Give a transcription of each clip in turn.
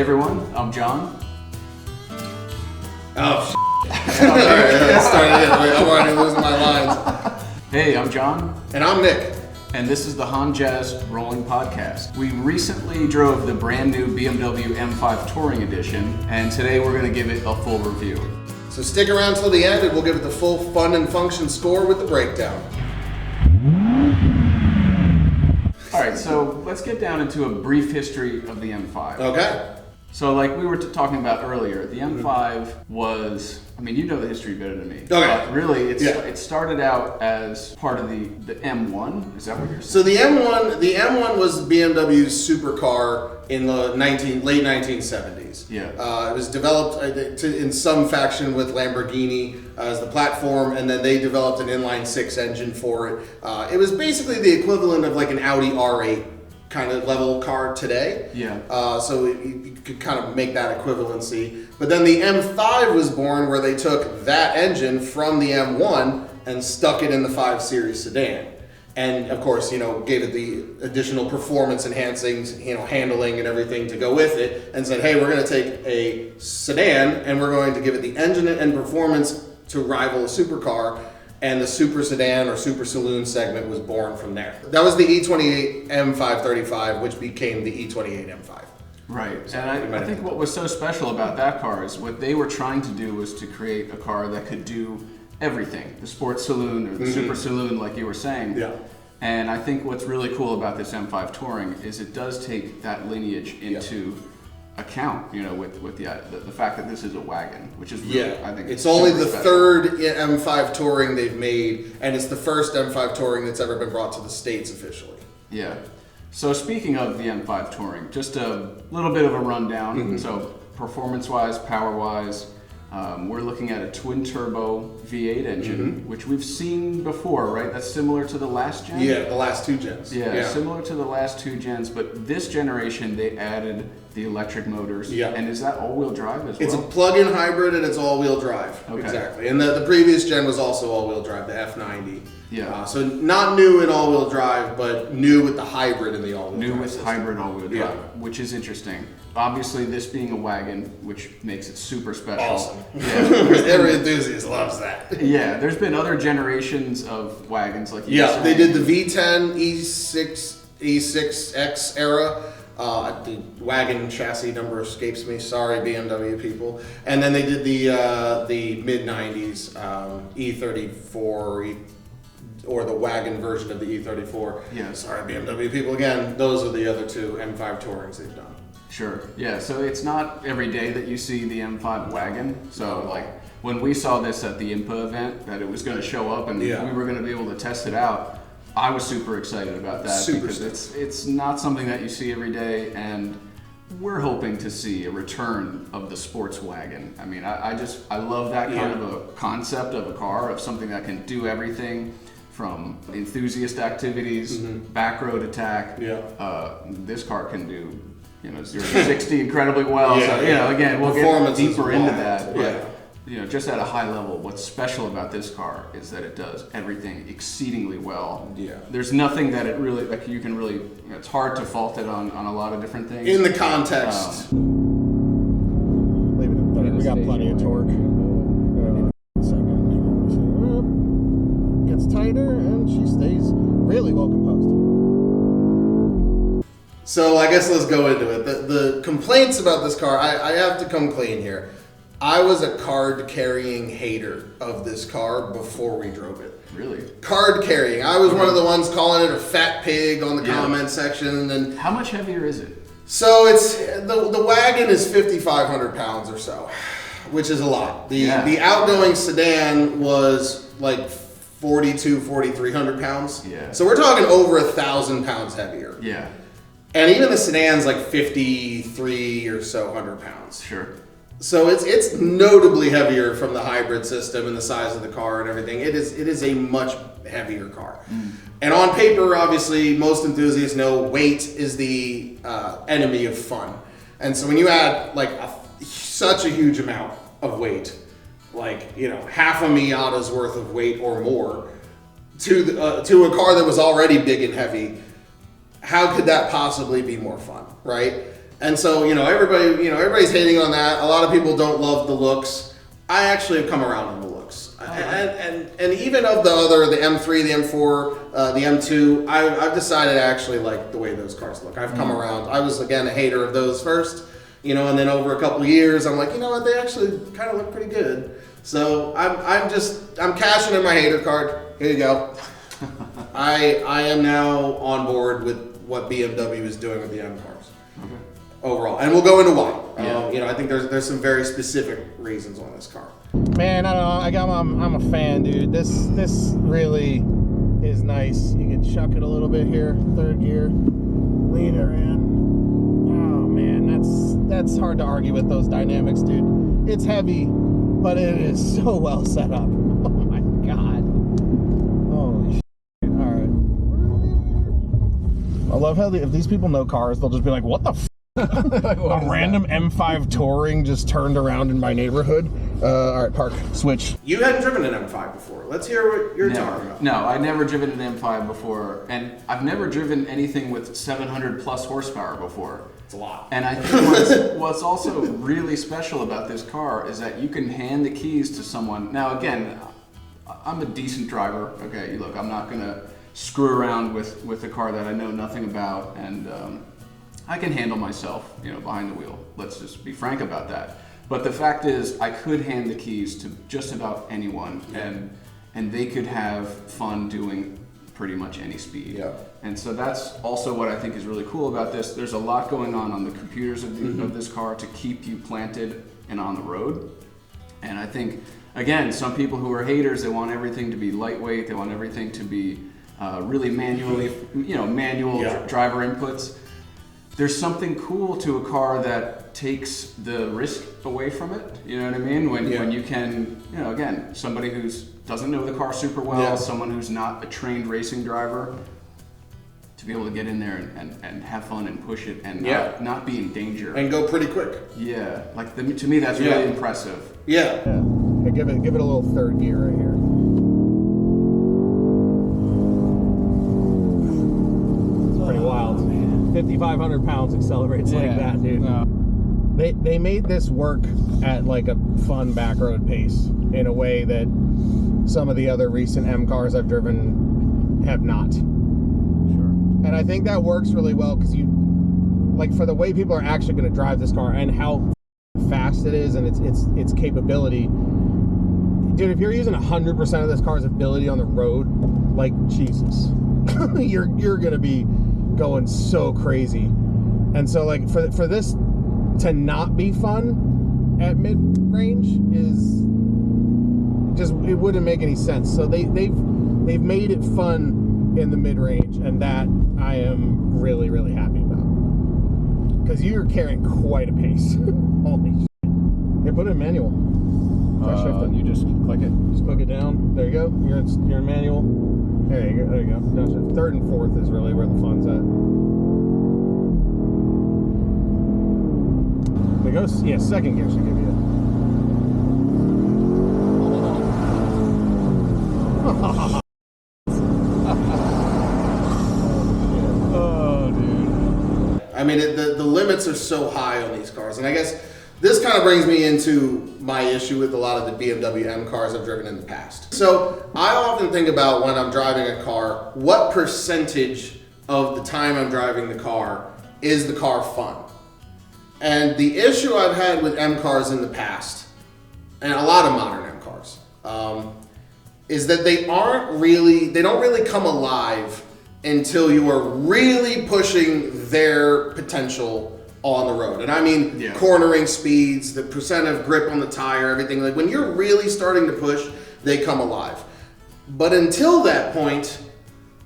everyone, I'm John. Oh, Alright, let's start again. I'm already losing my lines. Hey, I'm John. And I'm Nick. And this is the HonJazzz Rolling Podcast. We recently drove the brand new BMW M5 Touring Edition, and today we're going to give it a full review. So stick around till the end and we'll give it the full fun and function score with the breakdown. Alright, so let's get down into a brief history of the M5. Okay. So like we were talking about earlier, the M5 was, I mean, you know the history better than me. Okay. But really, it started out as part of the M1. Is that what you're saying? So the M1 was BMW's supercar in the late 1970s. Yeah. It was developed in some faction with Lamborghini as the platform, and then they developed an inline six engine for it. It was basically the equivalent of like an Audi R8 kind of level car today. Yeah. So you could kind of make that equivalency. But then the M5 was born where they took that engine from the M1 and stuck it in the 5 Series sedan. And of course, gave it the additional performance enhancing, handling and everything to go with it, and said, hey, we're going to take a sedan and we're going to give it the engine and performance to rival a supercar. And the super sedan or super saloon segment was born from there. That was the E28 M535, which became the E28 M5. Right, and I think what was so special about that car is what they were trying to do was to create a car that could do everything. The sports saloon or the super saloon, like you were saying. Yeah. And I think what's really cool about this M5 Touring is it does take that lineage into account, with the fact that this is a wagon, which is really, I think it's only the special. third M5 Touring they've made, and it's the first M5 Touring that's ever been brought to the States officially. Yeah. So speaking of the M5 Touring, just a little bit of a rundown. So performance-wise, power-wise, we're looking at a twin-turbo V8 engine, which we've seen before, right? That's similar to the last gen? Yeah, the last two gens. Yeah, similar to the last two gens, but this generation they added the electric motors. Yeah. And is that all-wheel drive as well? It's a plug-in hybrid and it's all-wheel drive. Okay. Exactly. And the previous gen was also all-wheel drive, the F90. Yeah. So not new in all-wheel drive, but new with the hybrid in the all-wheel drive. New with system. hybrid all-wheel drive, Yeah. which is interesting. Obviously, this being a wagon, which makes it super special. Awesome. Yeah. Every enthusiast loves that. Yeah, there's been other generations of wagons like you were saying. They did the V10 E6X era. The wagon chassis number escapes me. Sorry, BMW people. And then they did the mid '90s E34 or the wagon version of the E34. Yeah. Sorry, BMW people again. Those are the other two M5 Tourings they've done. Sure. Yeah. So it's not every day that you see the M5 wagon. So like when we saw this at the IMPA event, that it was going to show up and we were going to be able to test it out. I was super excited about that because it's not something that you see every day, and we're hoping to see a return of the sports wagon. I mean, I love that kind of a concept of a car, of something that can do everything from enthusiast activities, back road attack. This car can do 0 to 60 incredibly well. Again, we'll get deeper into that. But, just at a high level, what's special about this car is that it does everything exceedingly well. Yeah. There's nothing that it really, like you can really, it's hard to fault it on a lot of different things. In the context. Leave it at 30. We got plenty of torque. Gets tighter and she stays really well composed. So I guess let's go into it. The complaints about this car, I have to come clean here. I was a card-carrying hater of this car before we drove it. Really? Card-carrying. I was one of the ones calling it a fat pig on the comment section. And how much heavier is it? so it's the wagon is 5,500 pounds or so, which is a lot. The outgoing sedan was like 4,300 pounds. Yeah. So we're talking over 1,000 pounds heavier. Yeah. And even the sedan's like 53 or so 100 pounds. Sure. So it's notably heavier from the hybrid system and the size of the car and everything. It is a much heavier car. And on paper, obviously, most enthusiasts know weight is the enemy of fun. And so when you add like such a huge amount of weight, like half a Miata's worth of weight or more, to a car that was already big and heavy, how could that possibly be more fun, right? And so, everybody's hating on that. A lot of people don't love the looks. I actually have come around on the looks. And even of the M3, the M4, the M2, I've decided I actually like the way those cars look. I've come around. I was, again, a hater of those first, and then over a couple of years, I'm like, you know what, they actually kind of look pretty good. So I'm cashing in my hater card. Here you go. I am now on board with what BMW is doing with the M cars. Okay. Overall, and we'll go into why. I think there's some very specific reasons on this car. Man, I don't know. I'm a fan, dude. This really is nice. You can chuck it a little bit here, third gear, lean her in. Oh man, that's hard to argue with those dynamics, dude. It's heavy, but it is so well set up. Oh my god. Holy shit. All right. I love how if these people know cars, they'll just be like, "What the." A random M5 Touring just turned around in my neighborhood. All right, park, switch. You hadn't driven an M5 before. Let's hear what you're talking about. No, I've never driven an M5 before, and I've never driven anything with 700 plus horsepower before. It's a lot. And I think what's also really special about this car is that you can hand the keys to someone. Now, again, I'm a decent driver. Okay, look, I'm not gonna screw around with a car that I know nothing about, and I can handle myself, behind the wheel. Let's just be frank about that. But the fact is, I could hand the keys to just about anyone, and they could have fun doing pretty much any speed. Yeah. And so that's also what I think is really cool about this. There's a lot going on the computers of this car to keep you planted and on the road. And I think, again, some people who are haters, they want everything to be lightweight. They want everything to be really manual driver inputs. There's something cool to a car that takes the risk away from it. You know what I mean? When you can, again, somebody who doesn't know the car super well, someone who's not a trained racing driver, to be able to get in there and have fun and push it and not be in danger. And go pretty quick. Yeah, to me that's really impressive. Yeah. Hey, give it a little third gear right here. It's pretty wild. 5,500 pounds accelerates like that, dude. They made this work at like a fun back road pace in a way that some of the other recent M cars I've driven have not. Sure. And I think that works really well because for the way people are actually going to drive this car and how fast it is and its capability. Dude, if you're using 100% of this car's ability on the road, like Jesus, you're going to be going so crazy. And so for this to not be fun at mid-range is just, it wouldn't make any sense. So they've made it fun in the mid-range, and that I am really, really happy about, because you're carrying quite a pace. Holy shit. Here, put it in manual. You just click it. Just click it down. There you go. You're in manual. There you go. No, third and fourth is really where the fun's at. There goes. Yeah, second gear should give you Oh, dude. I mean, the limits are so high on these cars, and I guess this kind of brings me into my issue with a lot of the BMW M cars I've driven in the past. So I often think about, when I'm driving a car, what percentage of the time I'm driving the car is the car fun? And the issue I've had with M cars in the past, and a lot of modern M cars, is that they don't really come alive until you are really pushing their potential on the road. And I mean, cornering speeds, the percent of grip on the tire, everything. Like when you're really starting to push, they come alive. But until that point,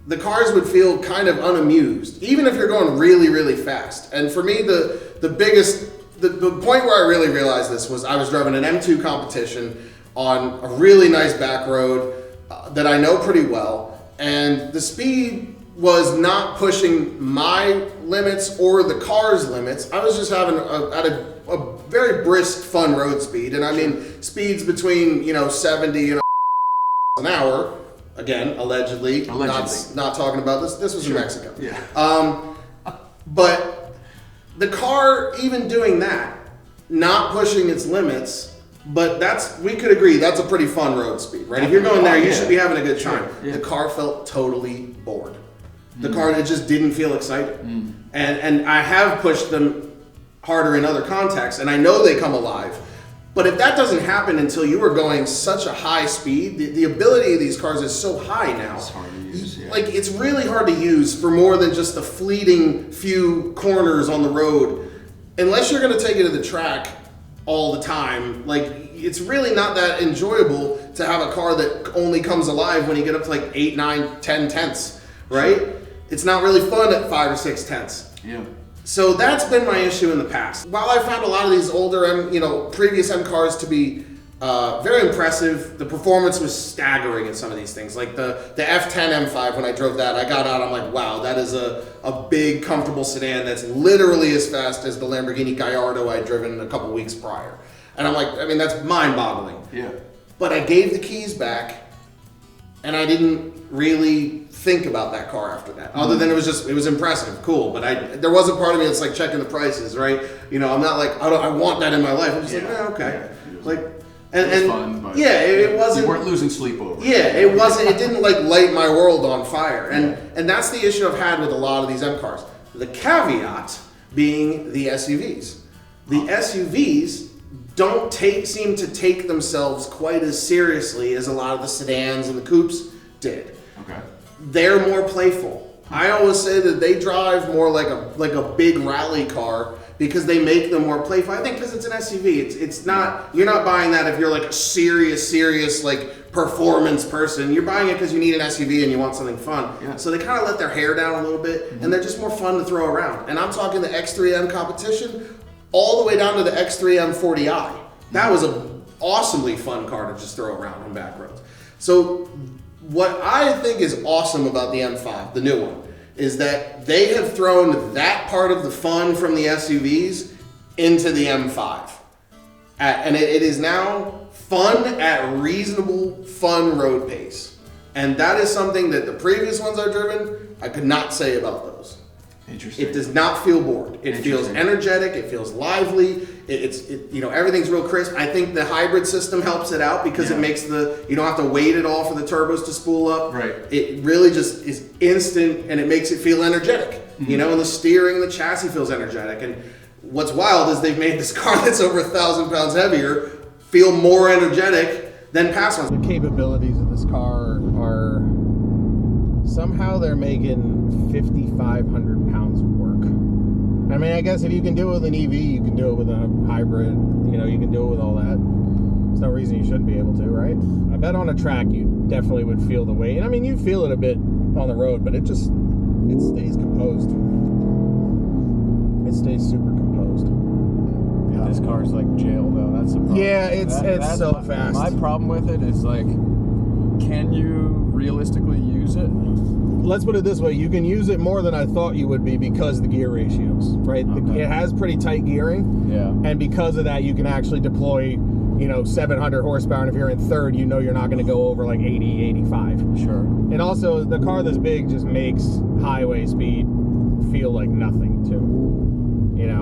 the cars would feel kind of unamused, even if you're going really, really fast. And for me, the point where I really realized this was I was driving an M2 competition on a really nice back road that I know pretty well, and the speed was not pushing my limits or the car's limits. I was just having a very brisk, fun road speed, and I mean speeds between 70 and an hour. Again, allegedly. Not talking about this. This was in Mexico. Yeah. But the car, even doing that, not pushing its limits, but we could agree, that's a pretty fun road speed, right? If you're going there, you should be having a good time. Yeah. The car felt totally bored. The car, it just didn't feel exciting. And I have pushed them harder in other contexts, and I know they come alive. But if that doesn't happen until you are going such a high speed, the ability of these cars is so high now. It's hard to use, yeah. Like, it's really hard to use for more than just the fleeting few corners on the road. Unless you're gonna take it to the track all the time, like, it's really not that enjoyable to have a car that only comes alive when you get up to like 8, 9, 10 tenths, right? It's not really fun at 5 or 6 tenths. Yeah. So that's been my issue in the past. While I found a lot of these older previous M cars to be very impressive, the performance was staggering in some of these things. Like the F10 M5, when I drove that, I got out, I'm like, wow, that is a big, comfortable sedan that's literally as fast as the Lamborghini Gallardo I'd driven a couple weeks prior. And I'm like, I mean, that's mind-boggling. Yeah. But I gave the keys back, and I didn't really think about that car after that. Other than it was impressive, cool. But there was a part of me that's like checking the prices, right? You know, I'm not like, I want that in my life. I'm just like, okay. Yeah. Like, it was fun, but yeah, it wasn't. You weren't losing sleep over it. Yeah, it wasn't. It didn't like light my world on fire, and that's the issue I've had with a lot of these M cars. The caveat being the SUVs. The SUVs don't seem to take themselves quite as seriously as a lot of the sedans and the coupes did. Okay. They're more playful. I always say that they drive more like a big rally car because they make them more playful. I think because it's an SUV. It's not, you're not buying that if you're like a serious like performance person. You're buying it because you need an SUV and you want something fun. Yeah. So they kind of let their hair down a little bit, and they're just more fun to throw around. And I'm talking the X3M competition all the way down to the X3M 40i. That was an awesomely fun car to just throw around on back roads. So what I think is awesome about the M5, the new one, is that they have thrown that part of the fun from the SUVs into the M5. And it is now fun at reasonable, fun road pace. And that is something that the previous ones I've driven, I could not say about those. Interesting. It does not feel bored. It feels energetic. It feels lively. Everything's real crisp. I think the hybrid system helps it out because it makes you don't have to wait at all for the turbos to spool up. Right. It really just is instant, and it makes it feel energetic. Mm-hmm. And the steering, the chassis feels energetic. And what's wild is they've made this car that's over 1,000 pounds heavier feel more energetic than past ones. The capabilities of this car are somehow they're making 5,500 pounds of work. I mean, I guess if you can do it with an EV, you can do it with a hybrid, you can do it with all that. There's no reason you shouldn't be able to, right? I bet on a track you definitely would feel the weight. And I mean, you feel it a bit on the road, but it stays composed. It stays super composed. Yeah. This car's like jail though, that's the problem. Yeah, it's so fast. My problem with it is like, can you realistically use it? Let's put it this way, you can use it more than I thought you would be because the gear ratios, right? Okay. It has pretty tight gearing. Yeah. And because of that, you can actually deploy, 700 horsepower. And if you're in third, you're not going to go over like 80, 85. Sure. And also, the car this big just makes highway speed feel like nothing too.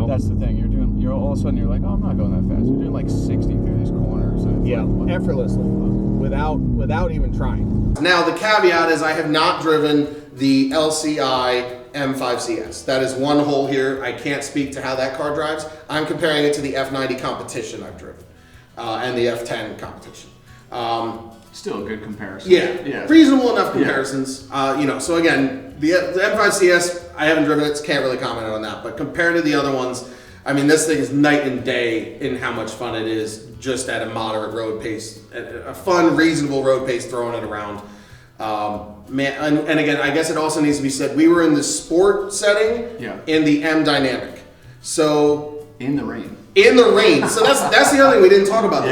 That's the thing. You're all of a sudden you're like, oh, I'm not going that fast. You're doing like 60 through these corners. And effortlessly, without even trying. Now the caveat is I have not driven the LCI M5 CS. That is one hole here. I can't speak to how that car drives. I'm comparing it to the F90 competition I've driven and the F10 competition. Still a good comparison. Yeah. Reasonable enough comparisons. So again, the M5 CS, I haven't driven it, so can't really comment on that. But compared to the other ones, I mean, this thing is night and day in how much fun it is just at a moderate road pace, a fun, reasonable road pace, throwing it around. And again, I guess it also needs to be said, we were in the sport setting in the M Dynamic. So in the rain. So that's the other thing we didn't talk about.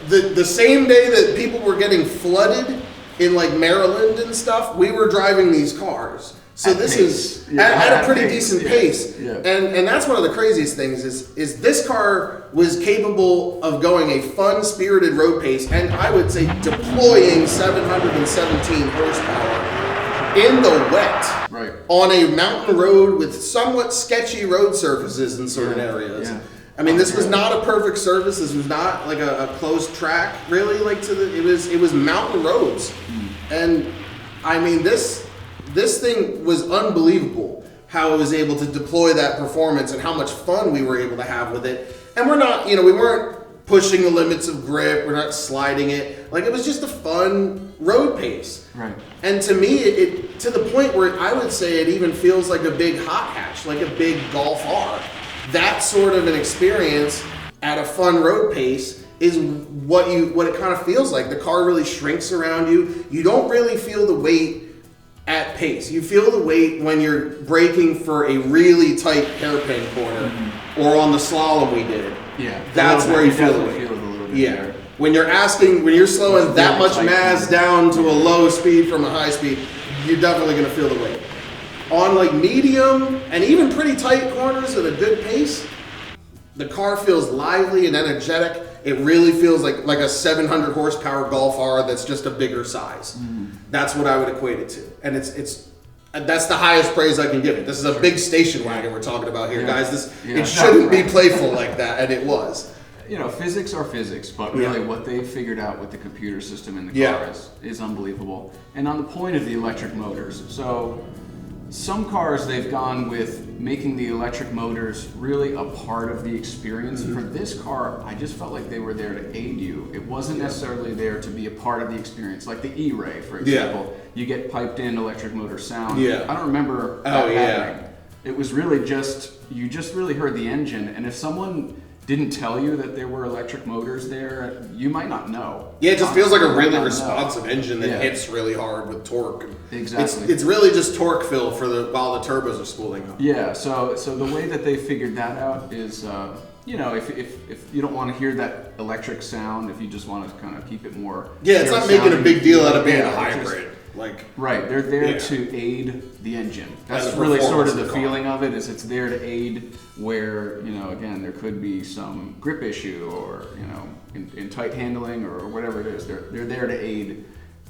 The same day that people were getting flooded in like Maryland and stuff, we were driving these cars. So this is at a pretty decent pace. Yeah. And that's one of the craziest things is this car was capable of going a fun, spirited road pace, and I would say deploying 717 horsepower in the wet, right, on a mountain road with somewhat sketchy road surfaces in certain areas. Yeah. I mean, this was not a perfect surface. This was not like a closed track, really. Like it was mountain roads, and I mean this thing was unbelievable how it was able to deploy that performance and how much fun we were able to have with it. And we're not, we weren't pushing the limits of grip. We're not sliding it. Like, it was just a fun road pace. right. And to me, it to the point where I would say it even feels like a big hot hatch, like a big Golf R. That sort of an experience at a fun road pace is what it kind of feels like. The car really shrinks around you. You don't really feel the weight at pace. You feel the weight when you're braking for a really tight hairpin corner or on the slalom we did. Yeah. That's where you feel the weight. Feel it a little bit Yeah. there. When you're slowing that much tight mass down to a low speed from a high speed, you're definitely going to feel the weight. On like medium and even pretty tight corners at a good pace, the car feels lively and energetic. It really feels like a 700 horsepower Golf R that's just a bigger size. That's what I would equate it to. And that's the highest praise I can give it. This is a big station wagon we're talking about here, guys. It shouldn't be playful like that, and it was. Physics are physics, but really what they've figured out with the computer system in the car is unbelievable. And on the point of the electric motors, so some cars they've gone with making the electric motors really a part of the experience. For this car, I just felt like they were there to aid you. It wasn't necessarily there to be a part of the experience. Like the E-Ray, for example, you get piped in electric motor sound. I don't remember that happening. It was really you just really heard the engine, and if someone didn't tell you that there were electric motors there, you might not know. Yeah, it just feels like a really responsive engine that hits really hard with torque. Exactly. It's really just torque fill while the turbos are spooling up. Yeah, so the way that they figured that out is, if you don't want to hear that electric sound, if you just want to kind of keep it more... Yeah, it's not making a big deal out of being a hybrid. Right, they're there to aid the engine. That's really sort of the feeling of it, is it's there to aid where, again, there could be some grip issue or, in tight handling or whatever it is. They're there to aid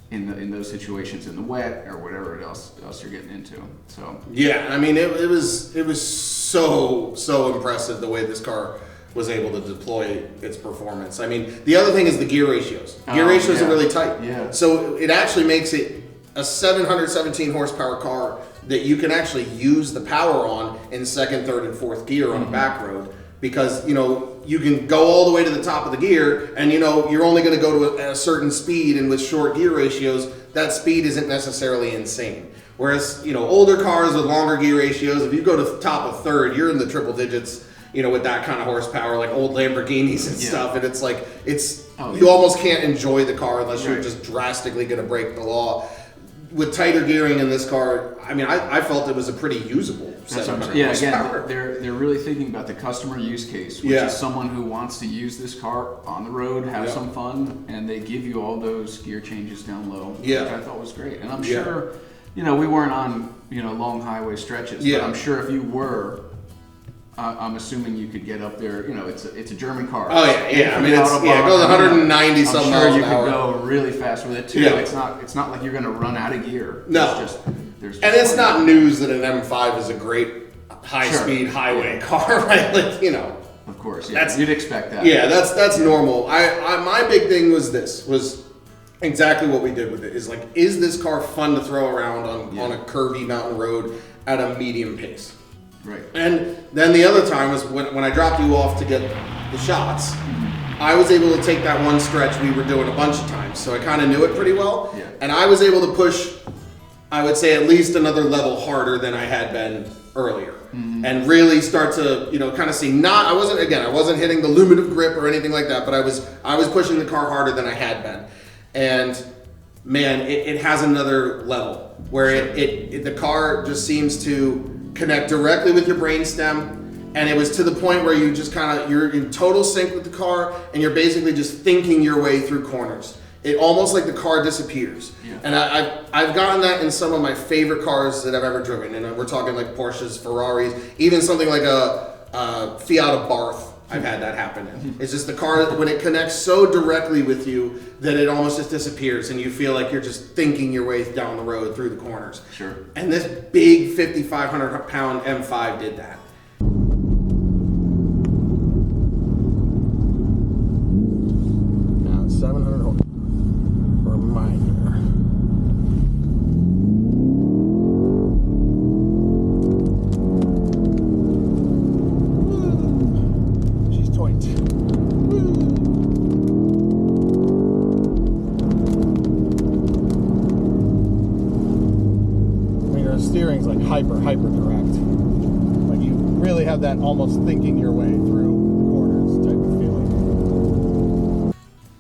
in those situations in the wet or whatever else you're getting into. So yeah, I mean, it was so impressive the way this car was able to deploy its performance. I mean, the other thing is the gear ratios. Gear ratios are really tight. Yeah. So it actually makes it a 717 horsepower car that you can actually use the power on in second, third, and fourth gear on a back road, because you can go all the way to the top of the gear, and you're only going to go to a certain speed, and with short gear ratios, that speed isn't necessarily insane. Whereas older cars with longer gear ratios, if you go to the top of third, you're in the triple digits. With that kind of horsepower, like old Lamborghinis and stuff, and it's like you almost can't enjoy the car unless you're just drastically going to break the law. With tighter gearing in this car, I mean, I felt it was a pretty usable 700 horsepower. Again, they're really thinking about the customer use case, which is someone who wants to use this car on the road, have some fun, and they give you all those gear changes down low, which I thought was great. And I'm sure, we weren't on long highway stretches, but I'm sure if you were, I'm assuming you could get up there. It's a German car. Oh yeah. I mean, it goes 190 some miles an hour. I'm sure you could go really fast with it too. Yeah. It's not like you're going to run out of gear. No. And it's not news that an M5 is a great high-speed highway car, right? Like, Of course, you'd expect that. Yeah, that's normal. My big thing was exactly what we did with it. Is this car fun to throw around on a curvy mountain road at a medium pace? Right. And then the other time was when I dropped you off to get the shots. I was able to take that one stretch we were doing a bunch of times, so I kind of knew it pretty well. Yeah. And I was able to push, I would say, at least another level harder than I had been earlier, and really start to kind of see. I wasn't hitting the limit of grip or anything like that, but I was pushing the car harder than I had been, and man, it has another level where the car just seems to connect directly with your brainstem, and it was to the point where you just you're in total sync with the car, and you're basically just thinking your way through corners. It almost like the car disappears. Yeah. And I've gotten that in some of my favorite cars that I've ever driven, and we're talking like Porsches, Ferraris, even something like a Fiat Abarth I've had that happen in. It's just the car, when it connects so directly with you that it almost just disappears and you feel like you're just thinking your way down the road through the corners. Sure. And this big 5,500 pound M5 did that. Now 700 horse. Reminder. Steering's like hyper direct. Like you really have that almost thinking your way through the corners type of feeling.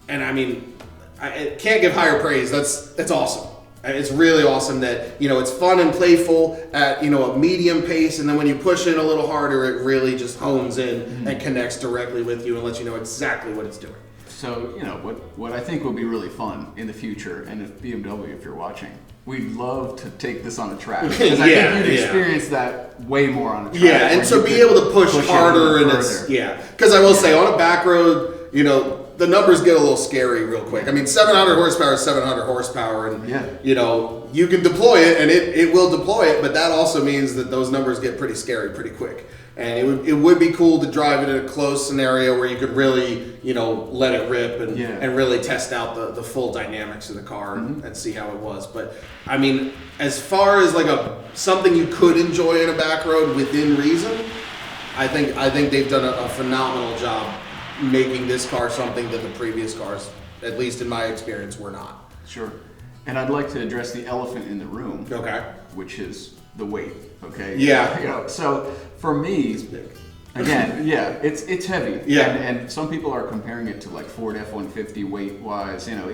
And I mean, I can't give higher praise. That's awesome. It's really awesome that, you know, it's fun and playful at, you know, a medium pace, and then when you push in a little harder, it really just hones in and connects directly with you and lets you know exactly what it's doing. So, you know, what I think will be really fun in the future, and if BMW, if you're watching, we'd love to take this on a track. Because I think you'd experience that way more on a track. Yeah, and so be able to push harder and it's, because I will say, on a back road, you know, the numbers get a little scary real quick. I mean, 700 horsepower is 700 horsepower, and you know, you can deploy it, and it will deploy it, but that also means that those numbers get pretty scary pretty quick. And it would be cool to drive it in a closed scenario where you could really, you know, let it rip and really test out the full dynamics of the car and see how it was. But I mean, as far as like something you could enjoy in a back road within reason, I think they've done a phenomenal job making this car something that the previous cars, at least in my experience, were not. Sure. And I'd like to address the elephant in the room. Okay. Which is the weight. Okay. Yeah. You know, so for me, again, it's heavy. Yeah. And some people are comparing it to like Ford F-150 weight wise. You know.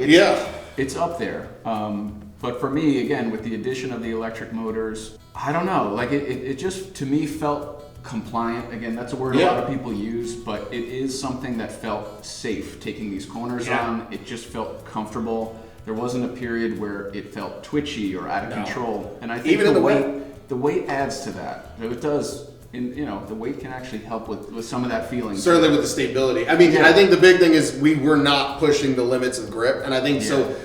It's up there. But for me, again, with the addition of the electric motors, I don't know. Like it just to me felt compliant. Again, that's a word a lot of people use, but it is something that felt safe taking these corners on. It just felt comfortable. There wasn't a period where it felt twitchy or out of control. And I think even the weight adds to that. It does. You know, the weight can actually help with some of that feeling. Certainly with the stability. I mean, I think the big thing is we were not pushing the limits of grip, and I think so.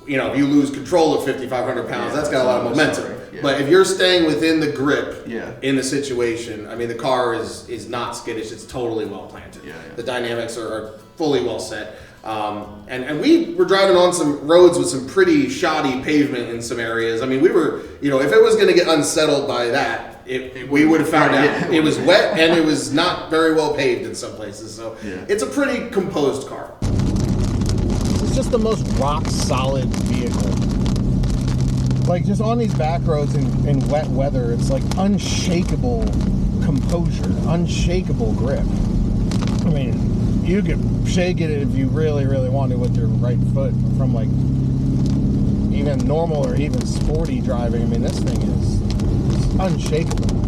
You know, if you lose control of 5,500 pounds, that's got a lot of momentum. But if you're staying within the grip in the situation, I mean, the car is not skittish. It's totally well planted. The dynamics are fully well set. And we were driving on some roads with some pretty shoddy pavement in some areas. I mean, we were, you know, if it was going to get unsettled by that, we would have found out. It was wet and it was not very well paved in some places. So it's a pretty composed car. It's just the most rock solid vehicle. Like just on these back roads in wet weather, it's like unshakable composure, unshakable grip. I mean, you could shake it if you really, really wanted with your right foot from like even normal or even sporty driving. I mean, this thing is unshakable.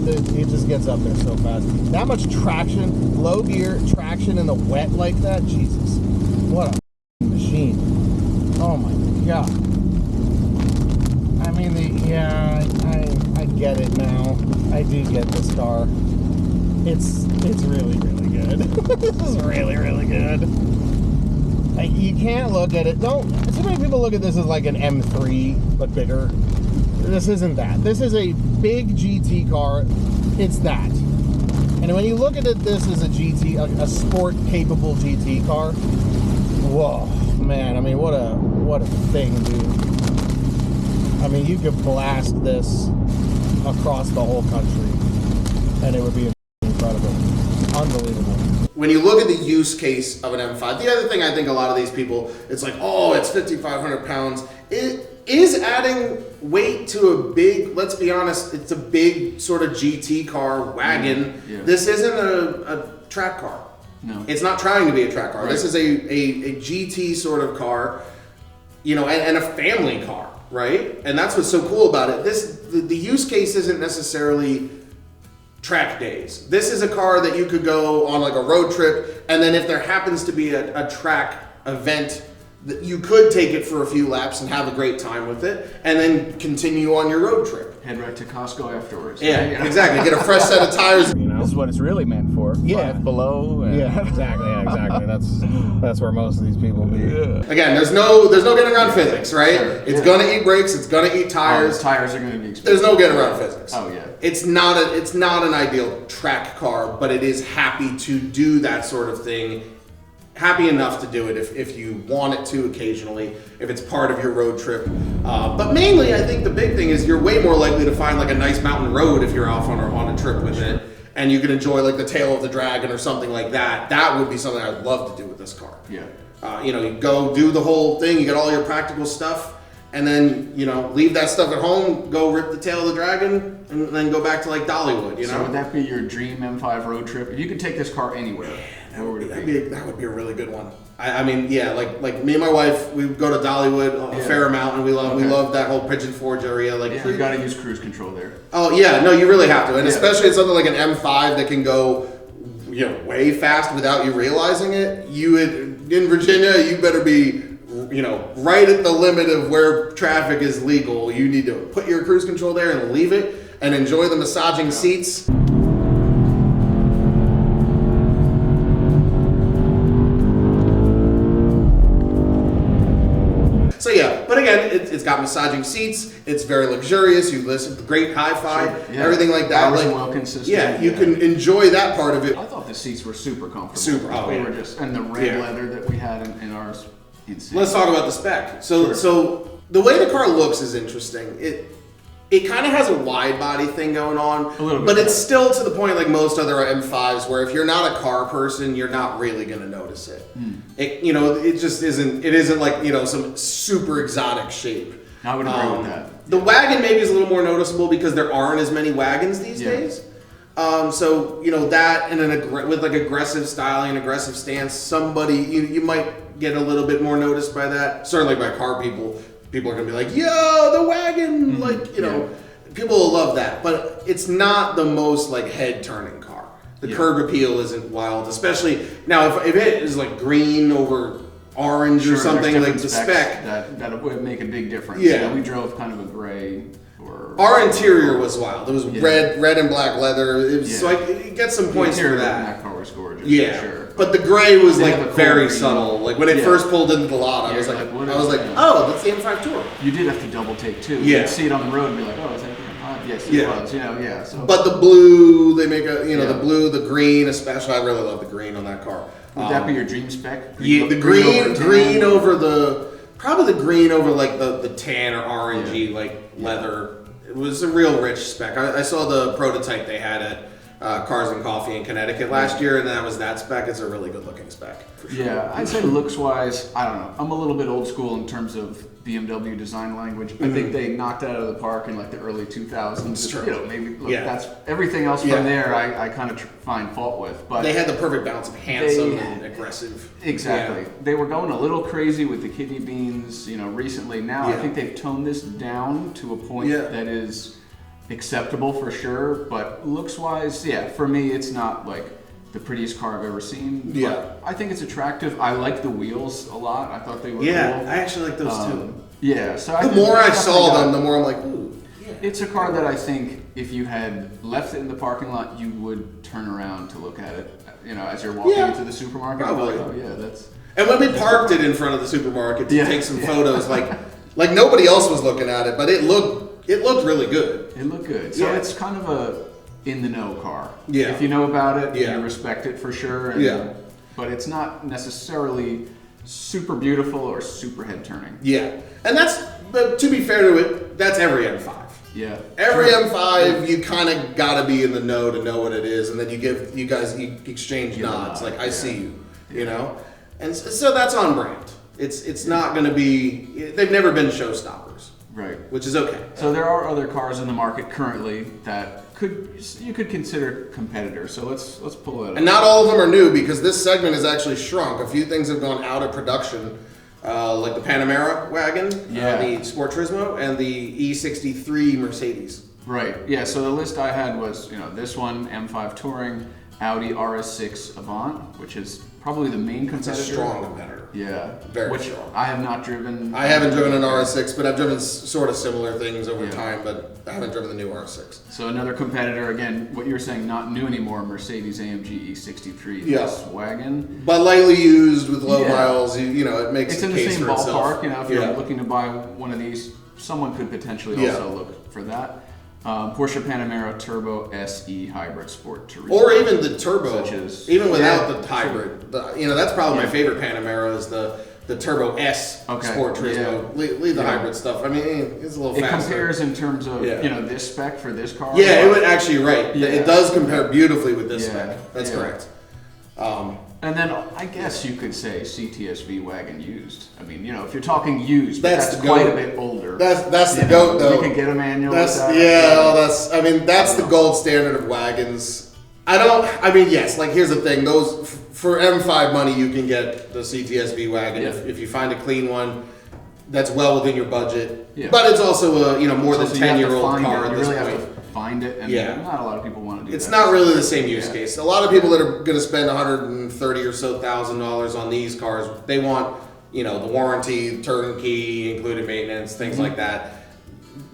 It just gets up there so fast. That much traction, low gear traction in the wet like that, Jesus. What a machine. Oh my God. I mean, I get it now. I do get this car. It's really, really good. This is really, really good. Like, you can't look at it. So many people look at this as like an M3, but bigger. This isn't that. This is a big GT car. It's that. And when you look at it, this is a GT, a sport-capable GT car. Whoa, man! I mean, what a thing, dude. I mean, you could blast this across the whole country, and it would be incredible, unbelievable. When you look at the use case of an M5, the other thing I think a lot of these people, it's like, oh, it's 5,500 pounds. It is adding weight to a big, let's be honest, it's a big sort of GT car, wagon. This isn't a track car. No. It's not trying to be a track car. Right. This is a GT sort of car, you know, and a family car, right? And that's what's so cool about it. The use case isn't necessarily track days. This is a car that you could go on like a road trip, and then if there happens to be a track event you could take it for a few laps and have a great time with it, and then continue on your road trip. Head right to Costco afterwards. Yeah, right? Exactly. Get a fresh set of tires. You know, This is what it's really meant for. Yeah. 5 below. And yeah, exactly. Yeah, exactly. That's where most of these people be. Yeah. Again, there's no getting around physics, right? Sure. It's gonna eat brakes. It's gonna eat Oh, tires. the tires are going to be expensive. There's no getting around physics. Oh yeah. It's not an ideal track car, but it is happy to do that sort of thing. Happy enough to do it if you want it to occasionally, if it's part of your road trip. But mainly, I think the big thing is you're way more likely to find like a nice mountain road if you're off on a trip with it, and you can enjoy like the tail of the dragon or something like that. That would be something I'd love to do with this car. Yeah. You go do the whole thing, you get all your practical stuff, and then, leave that stuff at home, go rip the tail of the dragon, and then go back to like Dollywood, So would that be your dream M5 road trip? If you could take this car anywhere, where would it be? That would be a really good one. I mean, yeah, like me and my wife, we would go to Dollywood a fair amount, and we love that whole Pigeon Forge area. Like, Yeah, you got to use cruise control there. Oh yeah, no, you really have to, and especially it's something like an M5 that can go, way fast without you realizing it. In Virginia, you better be, right at the limit of where traffic is legal. You need to put your cruise control there and leave it, and enjoy the massaging seats. So yeah, but again, it's got massaging seats. It's very luxurious. You listen to great hi-fi, everything like that. Bowers and Wilkins system. Yeah, you can enjoy that part of it. I thought the seats were super comfortable. Super. Oh, They yeah. were just, and the red leather that we had in ours. Insane. Let's talk about the spec. So the way the car looks is interesting. It kind of has a wide body thing going on, A little bit, but it's still to the point like most other M5s where if you're not a car person, you're not really going to notice it. It just isn't. It isn't like some super exotic shape. I would agree with that. The wagon maybe is a little more noticeable because there aren't as many wagons these days. So that and with like aggressive styling, aggressive stance, somebody you might get a little bit more noticed by that. Certainly by car people. People are gonna be like, "Yo, the wagon!" People will love that. But it's not the most like head-turning car. The curb appeal isn't wild, especially now if it is like green over orange or something like the spec. That would make a big difference. Yeah. We drove kind of a gray. Our interior was wild. It was red and black leather. It was so it gets some points for that. That car was gorgeous. Yeah, for sure. But the gray was They like have a very cool subtle. Like when it first pulled into the lot, I was like, oh, that's the M5 Touring. You did have to double take too. Yeah. Yeah. You'd see it on the road and be like, oh, is that the M5? Yes, it was. So. But the blue, they make the blue, the green, especially. I really love the green on that car. Would that be your dream spec? Yeah, the green over probably the green over like the tan or orangey like leather. It was a real rich spec. I saw the prototype they had at Cars and Coffee in Connecticut last year, and that was that spec. It's a really good looking spec. For sure. Yeah, I'd say looks wise, I don't know. I'm a little bit old school in terms of BMW design language. I think they knocked it out of the park in like the early 2000s. It's true. Maybe that's everything else from there. I kind of find fault with, but they had the perfect balance of handsome and aggressive. Exactly. Yeah. They were going a little crazy with the kidney beans, recently. Now I think they've toned this down to a point that is acceptable for sure. But looks wise, for me, it's not like the prettiest car I've ever seen. Yeah. But I think it's attractive. I like the wheels a lot. I thought they were cool. I actually like those too. Yeah. So the more I saw them, the more I'm like, ooh. Yeah. It's a car that I think if you had left it in the parking lot, you would turn around to look at it. As you're walking into the supermarket. Probably. Like, oh yeah, that's. And when we parked it in front of the supermarket to take some photos, like nobody else was looking at it, but it looked really good. It looked good. So it's kind of a in the know car. Yeah. If you know about it, you respect it for sure. And, But it's not necessarily super beautiful or super head turning. Yeah. And but to be fair to it, that's every M5. Yeah. Every M5, you kind of got to be in the know to know what it is, and then you guys exchange nods, like I see you, and so that's on brand. It's not going to be. They've never been showstoppers, right? Which is okay. So there are other cars in the market currently that you could consider competitors. So let's pull that up. And not all of them are new because this segment has actually shrunk. A few things have gone out of production. Like the Panamera wagon, the Sport Turismo, and the E63 Mercedes. Right. Yeah. So the list I had was, this one, M5 Touring, Audi RS6 Avant, which is probably the main competitor. It's a strong competitor. Yeah. Very strong. I have not driven. I haven't driven an RS6, but I've driven sort of similar things over time, but I haven't driven the new RS6. So another competitor, again, what you were saying, not new anymore, Mercedes-AMG E63 Yes. wagon. But lightly used with low miles, you know, it makes it's the in the case same for ballpark. itself. You know, if you're looking to buy one of these, someone could potentially also look for that. Porsche Panamera Turbo SE Hybrid Sport Turismo. Or even the turbo, Such as, even without the hybrid. You know, that's probably my favorite Panamera is the Turbo S Sport Turismo. Leave the hybrid stuff. I mean, it's a little faster. It compares in terms of, you know, this spec for this car. Yeah, it would actually, right. Yeah. It does compare beautifully with this spec. That's correct. And then I guess you could say CTSV wagon used. I mean, you know, if you're talking used, that's quite a bit older. That's the GOAT, though. You can get a manual. That's the gold standard of wagons. Yes, like here's the thing, those for M5 money you can get the CTSV wagon if you find a clean one that's well within your budget. Yeah. But it's also a more than 10-year-old car at this point. To find it, and not a lot of people want to do that. It's not really the same use case. A lot of people that are going to spend $130,000 or so on these cars, they want, the warranty, turnkey, included maintenance, things like that.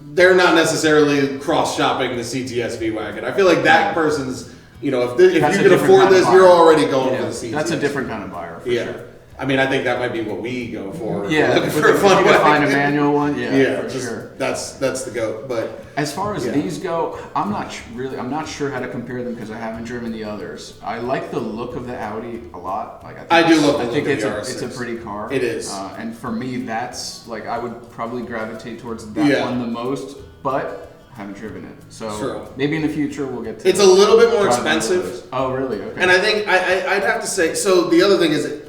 They're not necessarily cross-shopping the CTSV wagon. I feel like that person's, if you can afford this, you're already going for the CTSV. That's a different kind of buyer, for sure. I mean, I think that might be what we go for. Yeah, looking for a fun wagon. Find a manual one. Yeah, for sure. That's the GOAT. But as far as these go, I'm not sure how to compare them because I haven't driven the others. I like the look of the Audi a lot. Like I do love the look of the RS6. it's a pretty car. It is. And for me, that's like I would probably gravitate towards that one the most, but I haven't driven it. So maybe in the future we'll get to it's a little bit more expensive. Oh, really? Okay. And I think I'd have to say, so the other thing is,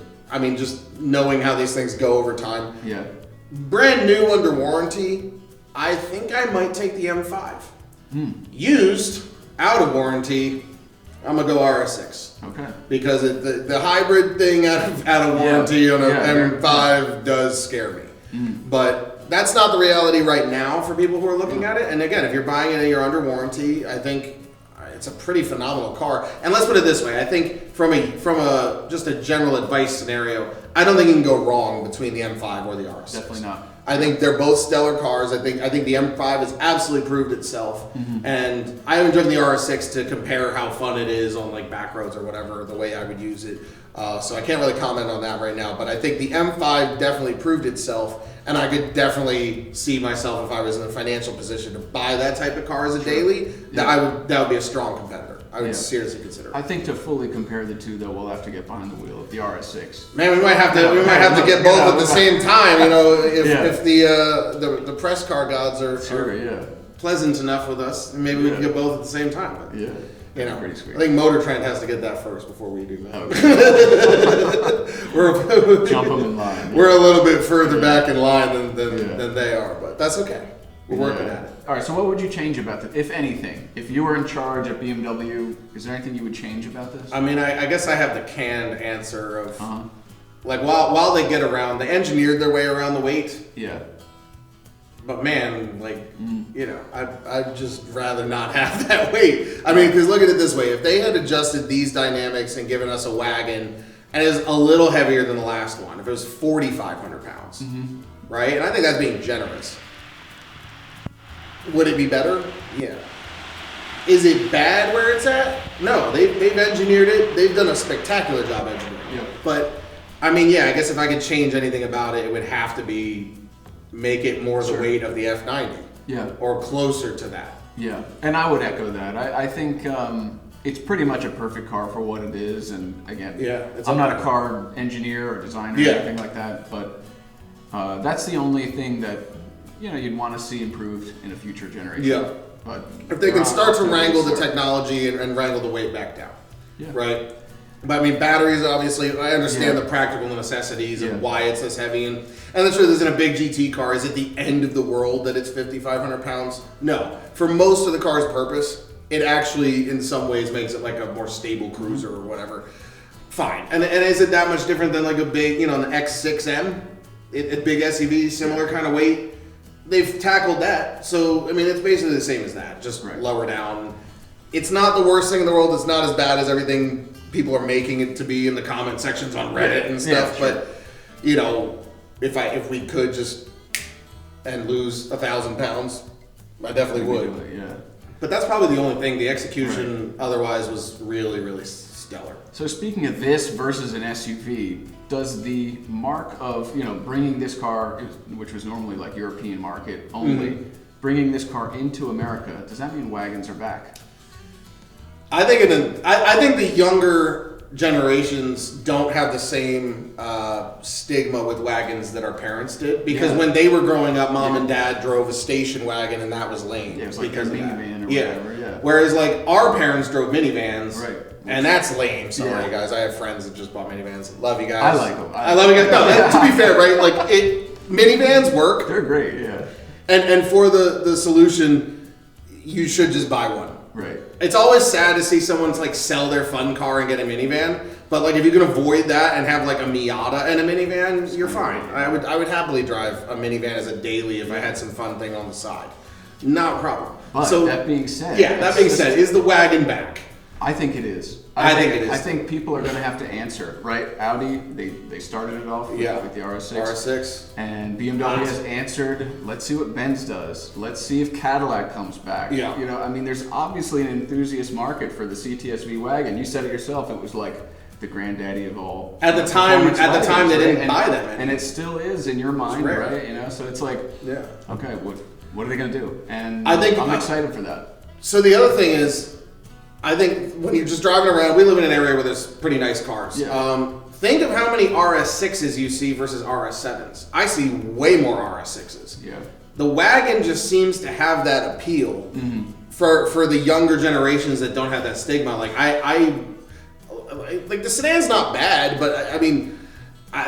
just knowing how these things go over time. Yeah. Brand new under warranty, I think I might take the M5. Used, out of warranty, I'm going to go RS6. Okay. Because the hybrid thing out of warranty on an M5 does scare me. But that's not the reality right now for people who are looking at it. And again, if you're buying it and you're under warranty, I think it's a pretty phenomenal car. And let's put it this way: I think from a just a general advice scenario, I don't think you can go wrong between the M5 or the RS6. Definitely not. I think they're both stellar cars. I think the M5 has absolutely proved itself. And I haven't driven the RS6 to compare how fun it is on like backroads or whatever the way I would use it. So I can't really comment on that right now. But I think the M5 definitely proved itself. And I could definitely see myself, if I was in a financial position to buy that type of car as a daily, that would be a strong competitor. I would seriously consider it. I think to fully compare the two, though, we'll have to get behind the wheel of the RS6. Man, we might have to get both at the same time. If the press car gods are pleasant enough with us, maybe we can get both at the same time. But, pretty sweet. I think Motor Trend has to get that first before we do that. Okay. Jump them in line. We're a little bit further back in line than they are, but that's okay. We're working at it. All right, so what would you change about this, if anything? If you were in charge at BMW, is there anything you would change about this? I mean, I guess I have the canned answer of, like, while they get around, they engineered their way around the weight. Yeah. But man, like, I'd just rather not have that weight. I mean, because look at it this way. If they had adjusted these dynamics and given us a wagon and it was a little heavier than the last one, if it was 4,500 pounds, right? And I think that's being generous. Would it be better? Yeah. Is it bad where it's at? No, they've engineered it. They've done a spectacular job engineering it. But, I mean, I guess if I could change anything about it, it would have to be make it more the weight of the F90. Yeah. Or closer to that. Yeah. And I would echo that. I think it's pretty much a perfect car for what it is. And again, I'm not a car engineer or designer or anything like that, but that's the only thing that you'd want to see improved in a future generation. Yeah. But if they can start to wrangle the technology and wrangle the weight back down. Yeah. Right? But I mean, batteries, obviously, I understand the practical necessities and why it's this heavy. And the truth is, in a big GT car, is it the end of the world that it's 5,500 pounds? No. For most of the car's purpose, it actually, in some ways, makes it like a more stable cruiser or whatever. Fine. And is it that much different than like a big, an X6M? A big SUV, similar kind of weight? They've tackled that. So, I mean, it's basically the same as that, just lower down. It's not the worst thing in the world. It's not as bad as everything people are making it to be in the comment sections on Reddit and stuff. But you know, if we could just and lose 1,000 pounds, I definitely would. Yeah. But that's probably the only thing. The execution otherwise was really, really stellar. So speaking of this versus an SUV, does the mark of, you know, bringing this car, which was normally like European market only, bringing this car into America, does that mean wagons are back? I think the younger generations don't have the same stigma with wagons that our parents did, because when they were growing up, mom and dad drove a station wagon and that was lame. Yeah, it was like a minivan or whatever. Yeah. Whereas like our parents drove minivans, right? And that's lame. Sorry guys, I have friends that just bought minivans. Love you guys. I like them. I love you guys. No, to be fair, right? Like minivans work. They're great. Yeah. And for the solution, you should just buy one. Right. It's always sad to see someone like sell their fun car and get a minivan, but like if you can avoid that and have like a Miata and a minivan, you're fine. I would happily drive a minivan as a daily if I had some fun thing on the side. Not a problem. But so that being said, is the wagon back? I think it is. I think it is. I think people are going to have to answer, right? Audi, they started it off with the RS6. And BMW has answered. Let's see what Benz does. Let's see if Cadillac comes back. Yeah. You know, I mean, there's obviously an enthusiast market for the CTSV wagon. You said it yourself. It was like the granddaddy of all. At the time, they didn't buy them. And it still is in your mind, right? You know, so it's like, okay, what are they going to do? And I'm excited for that. So the other thing is, I think when you're just driving around, we live in an area where there's pretty nice cars. Yeah. Think of how many RS6s you see versus RS7s. I see way more RS6s. Yeah. The wagon just seems to have that appeal for the younger generations that don't have that stigma. Like I like the sedan's not bad, but I mean,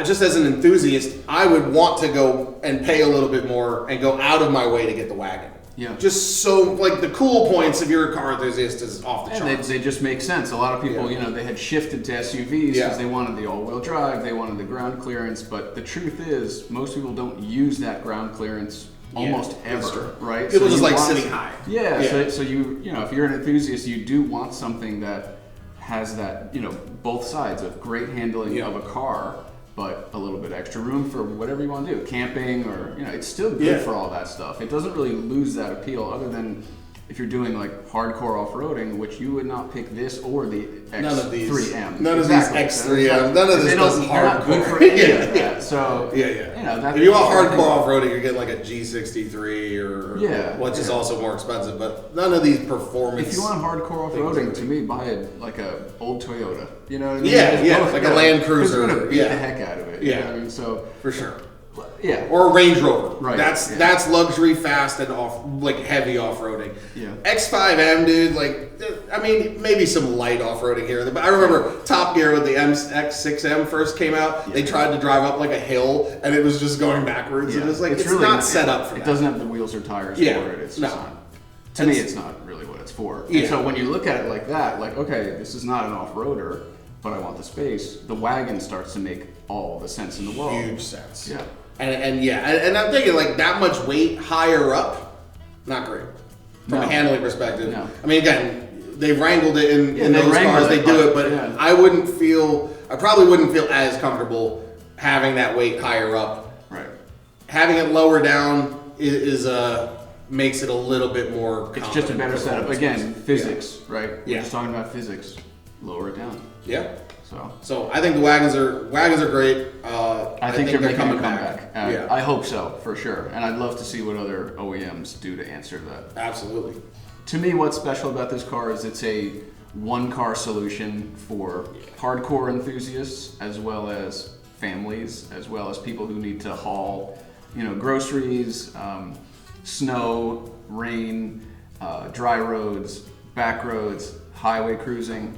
just as an enthusiast, I would want to go and pay a little bit more and go out of my way to get the wagon. Yeah. Just so, like, the cool points if you're a car enthusiast is off the charts. They just make sense. A lot of people, you know, they had shifted to SUVs because they wanted the all-wheel drive, they wanted the ground clearance, but the truth is, most people don't use that ground clearance almost ever, right? People just like sitting high. Yeah. So you know, if you're an enthusiast, you do want something that has that, you know, both sides of great handling of a car, but a little bit extra room for whatever you want to do, camping, or, you know, it's still good for all that stuff. It doesn't really lose that appeal, other than if you're doing like hardcore off-roading, which you would not pick this or the X3M. None of these X3M. None of this does hardcore. Good for any of that. So you know, if you want hardcore off-roading, you're getting like a G63 or which is also more expensive. But none of these performance. If you want hardcore off-roading, to me, buy like a old Toyota. You know what I mean? Like a Land Cruiser. It's gonna beat the heck out of it. Yeah, you know what I mean? So for sure. Yeah. Or a Range Rover. Right. That's luxury, fast, and heavy off-roading. Yeah. X5M, dude, like, I mean, maybe some light off-roading here. But I remember Top Gear when the X6M first came out, they tried to drive up like a hill, and it was just going backwards. And it's like, it's really not set up for that. It doesn't have the wheels or tires for it. It's just not. To me, it's not really what it's for. And so when you look at it like that, like, okay, this is not an off-roader, but I want the space, the wagon starts to make all the sense in the world. Huge sense. Yeah. And I'm thinking like that much weight higher up, not great from a handling perspective. No. I mean, again, they wrangled it in those cars. They do it, but I probably wouldn't feel as comfortable having that weight higher up. Right. Having it lower down is makes it a little bit more. It's just a better setup. Again, physics, right? Yeah. We're just talking about physics. Lower it down. Yeah. So I think the wagons are great. I think they're making a comeback. Yeah. I hope so, for sure. And I'd love to see what other OEMs do to answer that. Absolutely. To me, what's special about this car is it's a one-car solution for hardcore enthusiasts, as well as families, as well as people who need to haul, you know, groceries, snow, rain, dry roads, back roads, highway cruising.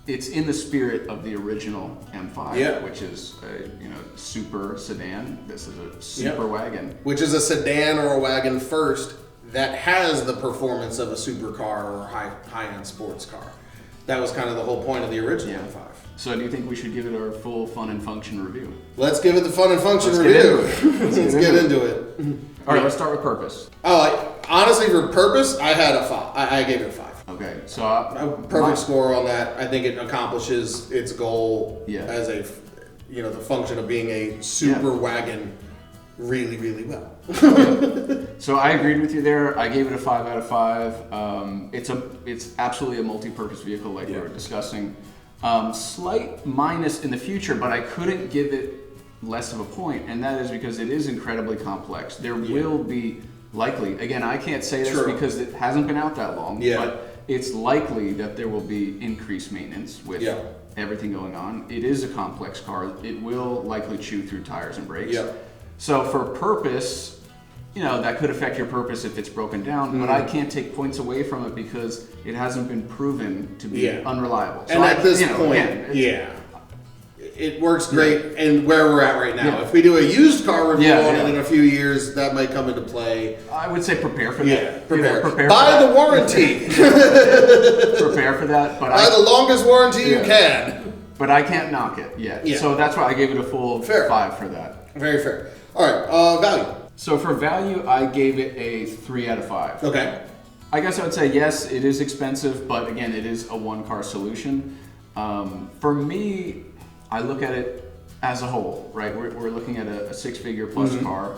It's in the spirit of the original M5, which is a super sedan. This is a super wagon, which is a sedan or a wagon first that has the performance of a supercar or high-end sports car. That was kind of the whole point of the original M5. So do you think we should give it our full fun and function review? Let's give it the fun and function review. Let's get into it. All right, let's start with purpose. Honestly, for purpose, I had a 5. I gave it a 5. Okay, so a perfect score on that. I think it accomplishes its goal as the function of being a super wagon really, really well. So I agreed with you there. I gave it a 5 out of 5. It's absolutely a multi-purpose vehicle, like we were discussing. Slight minus in the future, but I couldn't give it less of a point, and that is because it is incredibly complex. There will be likely, again, I can't say this because it hasn't been out that long, but it's likely that there will be increased maintenance with everything going on. It is a complex car. It will likely chew through tires and brakes. So for purpose, that could affect your purpose if it's broken down, but I can't take points away from it because it hasn't been proven to be unreliable. So and at this point, it works great. And where we're at right now, if we do a used car review on it in a few years, that might come into play. I would say prepare for that. Prepare. Buy the warranty. Prepare for that. But buy the longest warranty you can. But I can't knock it yet. So that's why I gave it a full 5 for that. Very fair. All right, value. So for value, I gave it a 3 out of 5. Okay. I guess I would say yes, it is expensive, but again, it is a one-car solution. For me, I look at it as a whole, right? We're looking at a 6-figure plus car,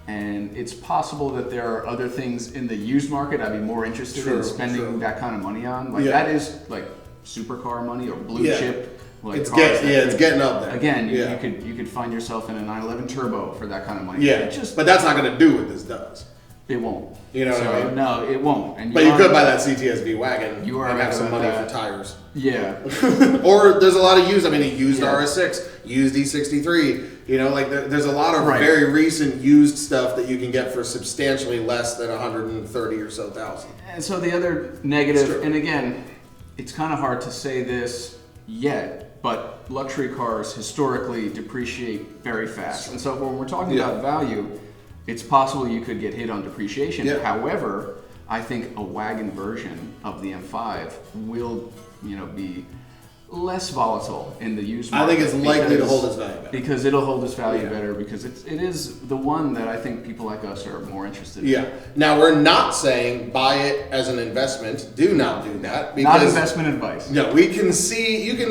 and it's possible that there are other things in the used market I'd be more interested in spending that kind of money on. Like that is like supercar money or blue chip. Like it's getting up there. Again, you could find yourself in a 911 Turbo for that kind of money. But that's not going to do what this does. It won't. You know what I mean? No, it won't. And but you could buy that CTSV wagon and have some money for tires. Yeah. Or there's a lot of used. I mean, a used RS6, used E63. There's a lot of very recent used stuff that you can get for substantially less than 130 or so thousand. And so the other negative, and again, it's kind of hard to say this yet, but luxury cars historically depreciate very fast. And so when we're talking about value, it's possible you could get hit on depreciation. However, I think a wagon version of the M5 will, be less volatile in the used market. I think it's likely to hold its value better. Because it'll hold its value better because it is the one that I think people like us are more interested in. Now, we're not saying buy it as an investment. Do not do that. Because, not investment advice. No, you can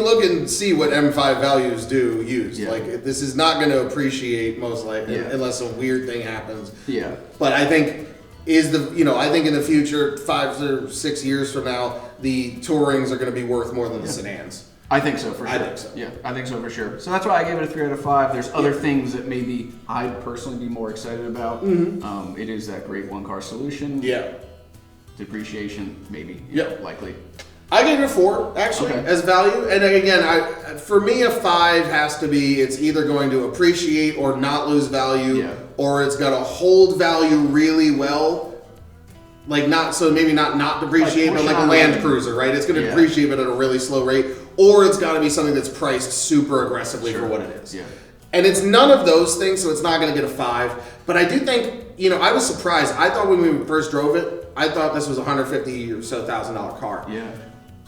look and see what M5 values do used. This is not going to appreciate most likely unless a weird thing happens. But I think I think in the future, 5 or 6 years from now, the Tourings are going to be worth more than the sedans. I think so, for sure. I think so. Yeah, I think so, for sure. So that's why I gave it a 3 out of 5. There's other things that maybe I'd personally be more excited about. It is that great one-car solution. Depreciation, maybe. Likely. I gave it a 4, actually, as value. And again, for me, a 5 has to be, it's either going to appreciate or not lose value, or it's got to hold value really well. Maybe not depreciate, but like a Land Cruiser, right? It's going to depreciate, but at a really slow rate. Or it's got to be something that's priced super aggressively for what it is. And it's none of those things, so it's not going to get a 5. But I do think, I was surprised. I thought when we first drove it, I thought this was a $150,000 or so car.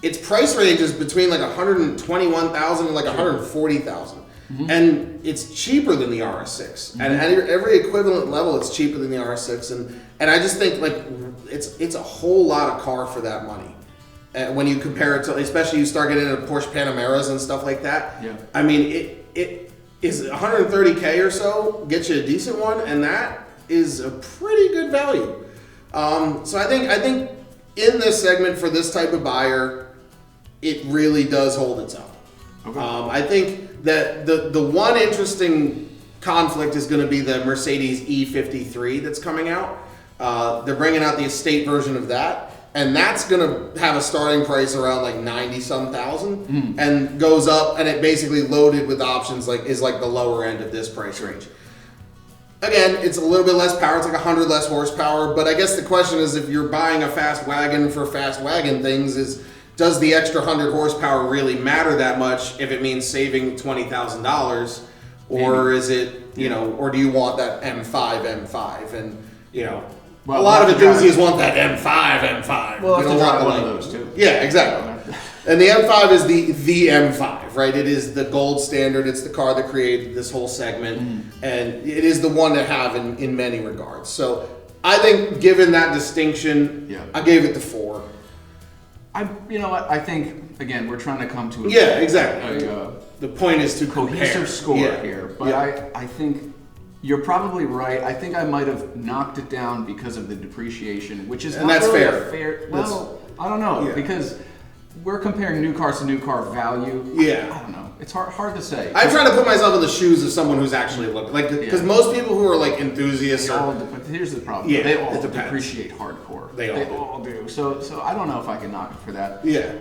Its price range is between like $121,000 and like $140,000. And it's cheaper than the RS6. And at every equivalent level, it's cheaper than the RS6. And I just think it's a whole lot of car for that money. And when you compare it to, especially you start getting into Porsche Panameras and stuff like that. I mean, it is 130K or so, gets you a decent one, and that is a pretty good value. So I think in this segment for this type of buyer, it really does hold its own. I think that the one interesting conflict is going to be the Mercedes E53 that's coming out. They're bringing out the estate version of that, and that's going to have a starting price around like 90-some thousand, and goes up, and it basically loaded with options is like the lower end of this price range. Again, it's a little bit less power. It's like 100 less horsepower. But I guess the question is, if you're buying a fast wagon for fast wagon things, does the extra 100 horsepower really matter that much if it means saving $20,000? Or is it, or do you want that M5? And, a lot of enthusiasts want that M5. Well, you don't want one of those too. Yeah, exactly. And the M5 is the M5, right? It is the gold standard. It's the car that created this whole segment. And it is the one to have in many regards. So I think given that distinction, I gave it the 4. I think, again, we're trying to come to exactly. the point is to cohesive compare. score here. But I think you're probably right. I think I might have knocked it down because of the depreciation, which is And not that's really fair. a fair. Well, I don't know because we're comparing new cars to new car value. Yeah. I don't know. It's hard to say. I'm trying to put myself in the shoes of someone who's actually looking, like, because most people who are like enthusiasts but here's the problem. Yeah, They all it depends. depreciate hardcore. They all do. So I don't know if I can knock it for that. Yeah.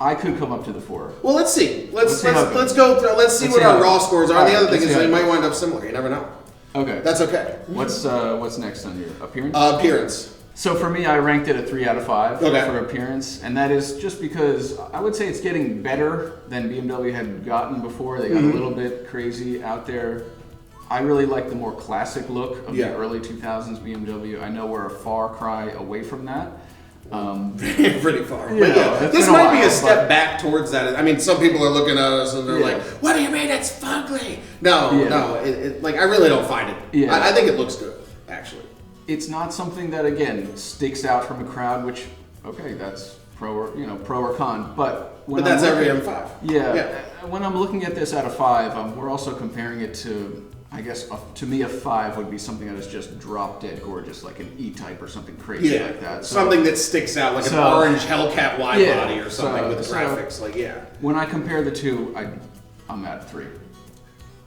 I could come up to the 4. Well, let's see. Let's see how it go goes. through. Let's see Let's what see how our it raw goes. scores are. All The right, other thing let's is see they how it might wind up similar. You never know. Okay. That's okay. What's next on your appearance? Appearance. So for me, I ranked it a 3 out of 5 Okay. for appearance, and that is just because I would say it's getting better than BMW had gotten before. They got a little bit crazy out there. I really like the more classic look of the early 2000s BMW. I know we're a far cry away from that. Pretty far. You But know, it's this been a might be while, a step but- back towards that. I mean, some people are looking at us and they're like, "What do you mean it's fugly?" No. Like I really don't find it. Yeah. I think it looks good, actually. It's not something that again sticks out from a crowd. Which that's pro or con. But when But that's I'm every looking- M5. Yeah. When I'm looking at this out of 5, we're also comparing it to, I guess, to me, a 5 would be something that is just drop dead gorgeous, like an E-Type or something crazy like that. So, something that sticks out, like an orange Hellcat wide body or something with graphics. When I compare the two, I'm at 3.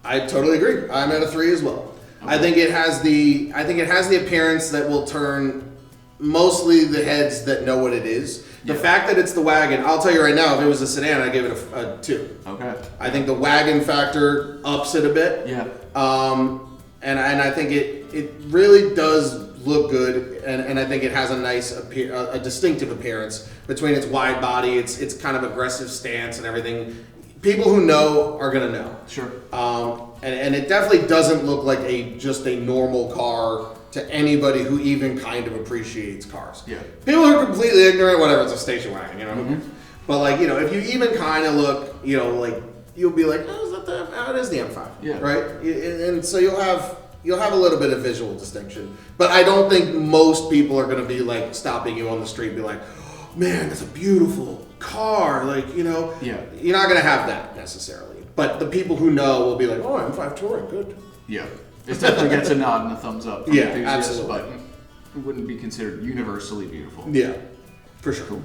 I totally agree. I'm at a 3 as well. Okay. I think it has the appearance that will turn mostly the heads that know what it is. The fact that it's the wagon, I'll tell you right now, if it was a sedan, I'd give it a 2. Okay. I think the wagon factor ups it a bit. Yeah. And I think it really does look good, and I think it has a nice a distinctive appearance between its wide body, its kind of aggressive stance and everything. People who know are gonna know. Sure. And it definitely doesn't look like just a normal car to anybody who even kind of appreciates cars. Yeah. People who are completely ignorant, whatever, it's a station wagon, you know. But like, if you even kind of look, like you'll be like, it is the M5, right? And so you'll have a little bit of visual distinction. But I don't think most people are going to be like stopping you on the street and be like, oh, man, that's a beautiful car, like, you're not going to have that necessarily. But the people who know will be like, oh, M5 Touring, good. Yeah. It definitely gets a nod and a thumbs up from enthusiasts, absolutely. but it wouldn't be considered universally beautiful. Yeah, for sure. Cool.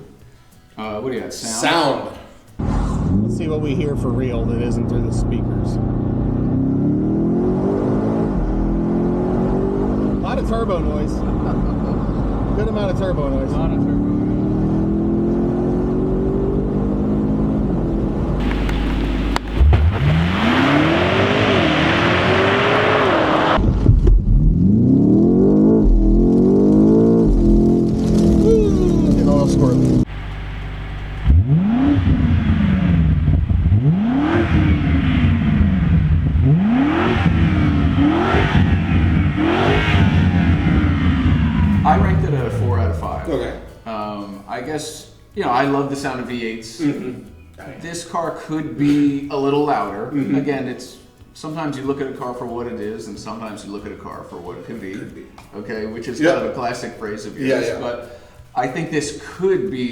What do you got? Sound? Let's see what we hear for real that isn't through the speakers. A lot of turbo noise. Good amount of turbo noise. A lot of turbo. Get a little squirrely. I ranked it at a 4 out of 5. Okay. I guess, I love the sound of V8s. This car could be a little louder. Again, it's sometimes you look at a car for what it is, and sometimes you look at a car for what it could be. Okay, which is kind of a classic phrase of yours. But I think this could